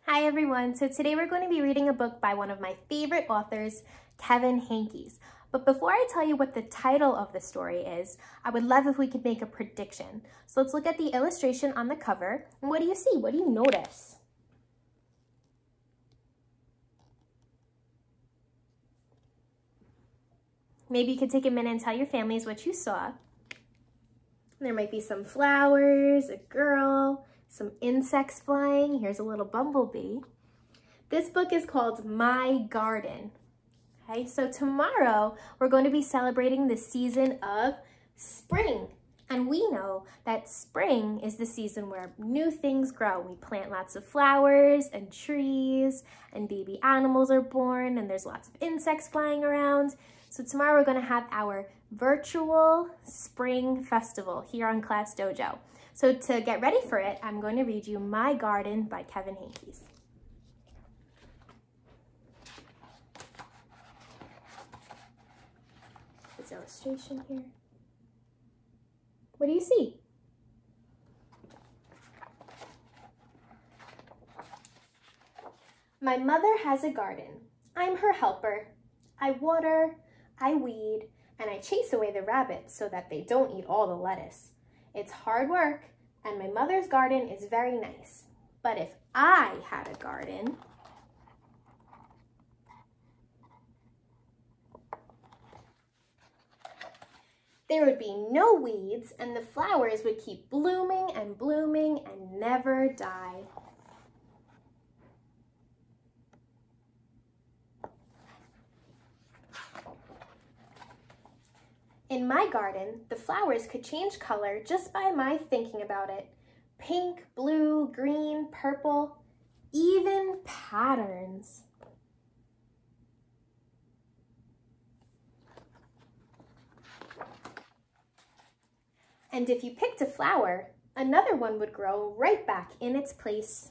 Hi everyone, so today we're going to be reading a book by one of my favorite authors, Henkes. But before I tell you what the title of the story is, I would love if we could make a prediction. So let's look at the illustration on the cover. And what do you see? What do you notice? Maybe you could take a minute and tell your families what you saw. There might be some flowers, a girl, some insects flying. Here's a little bumblebee. This book is called My Garden. Okay, so tomorrow we're going to be celebrating the season of spring. And we know that spring is the season where new things grow. We plant lots of flowers and trees and baby animals are born and there's lots of insects flying around. So tomorrow we're going to have our virtual spring festival here on Class Dojo. So to get ready for it, I'm going to read you My Garden by Henkes. This illustration here. What do you see? My mother has a garden. I'm her helper. I water, I weed, and I chase away the rabbits so that they don't eat all the lettuce. It's hard work, and my mother's garden is very nice. But if I had a garden, there would be no weeds, and the flowers would keep blooming and never die. In my garden, the flowers could change color just by my thinking about it. Pink, blue, green, purple, even patterns. And if you picked a flower, another one would grow right back in its place.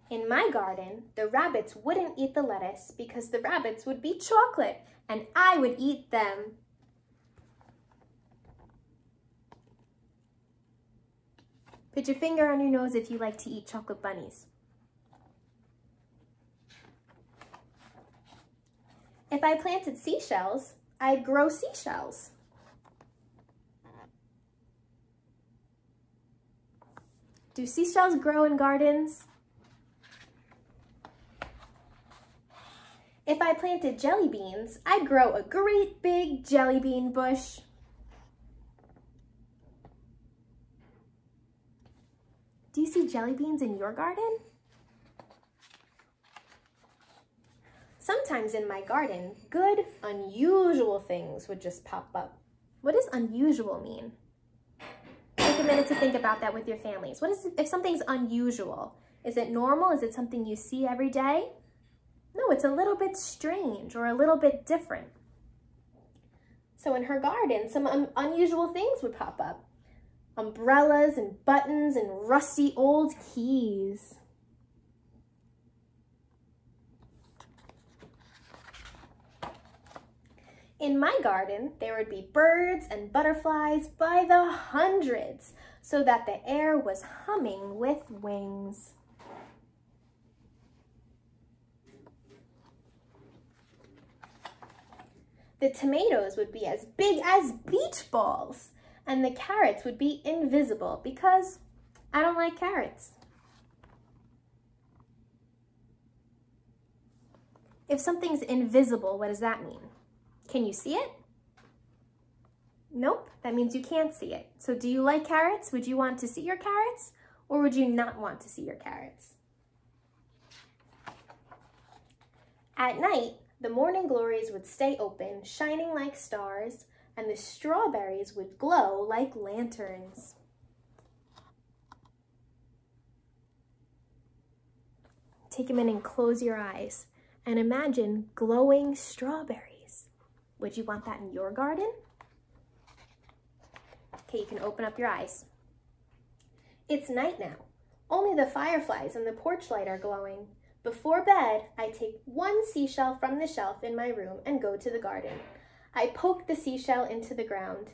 In my garden, the rabbits wouldn't eat the lettuce because the rabbits would be chocolate and I would eat them. Put your finger on your nose if you like to eat chocolate bunnies. If I planted seashells, I'd grow seashells. Do seashells grow in gardens? If I planted jelly beans, I'd grow a great big jelly bean bush. Do you see jelly beans in your garden? Sometimes in my garden, good, unusual things would just pop up. What does unusual mean? Take a minute to think about that with your families. What is if something's unusual? Is it normal? Is it something you see every day? No, it's a little bit strange or a little bit different. So in her garden, some unusual things would pop up. Umbrellas and buttons and rusty old keys. In my garden, there would be birds and butterflies by the hundreds, so that the air was humming with wings. The tomatoes would be as big as beach balls, and the carrots would be invisible because I don't like carrots. If something's invisible, what does that mean? Can you see it? Nope, that means you can't see it. So do you like carrots? Would you want to see your carrots, or would you not want to see your carrots? At night, the morning glories would stay open, shining like stars, and the strawberries would glow like lanterns. Take a minute and close your eyes and imagine glowing strawberries. Would you want that in your garden? Okay, you can open up your eyes. It's night now. Only the fireflies and the porch light are glowing. Before bed, I take one seashell from the shelf in my room and go to the garden. I poke the seashell into the ground.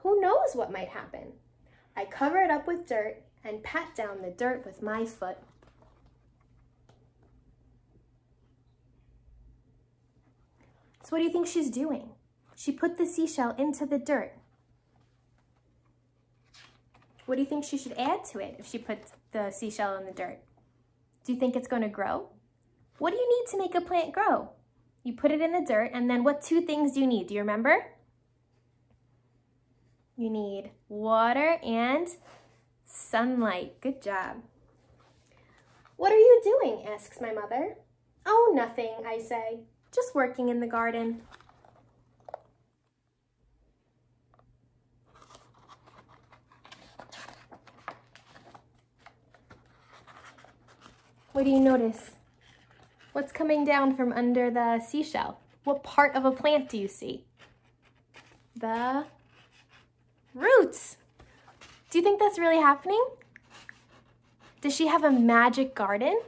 Who knows what might happen? I cover it up with dirt and pat down the dirt with my foot. So what do you think she's doing? She put the seashell into the dirt. What do you think she should add to it if she puts the seashell in the dirt? Do you think it's going to grow? What do you need to make a plant grow? You put it in the dirt, and then what 2 things do you need? Do you remember? You need water and sunlight. Good job. What are you doing? Asks my mother. Oh, nothing, I say. Just working in the garden. What do you notice? What's coming down from under the seashell? What part of a plant do you see? The roots. Do you think that's really happening? Does she have a magic garden?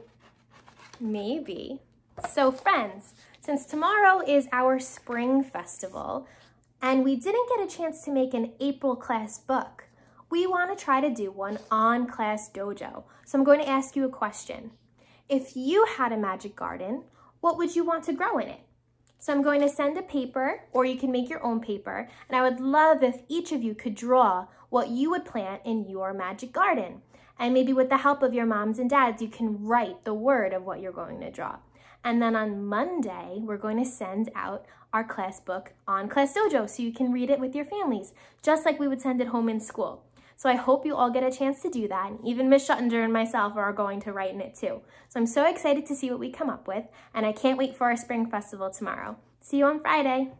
Maybe. So friends, since tomorrow is our spring festival and we didn't get a chance to make an April class book, we want to try to do one on Class Dojo. So I'm going to ask you a question. If you had a magic garden, what would you want to grow in it? So I'm going to send a paper, or you can make your own paper, and I would love if each of you could draw what you would plant in your magic garden. And maybe with the help of your moms and dads, you can write the word of what you're going to draw. And then on Monday, we're going to send out our class book on Class Dojo so you can read it with your families, just like we would send it home in school. So I hope you all get a chance to do that, and even Miss Schuttinger and myself are going to write in it too. So I'm so excited to see what we come up with, and I can't wait for our spring festival tomorrow. See you on Friday.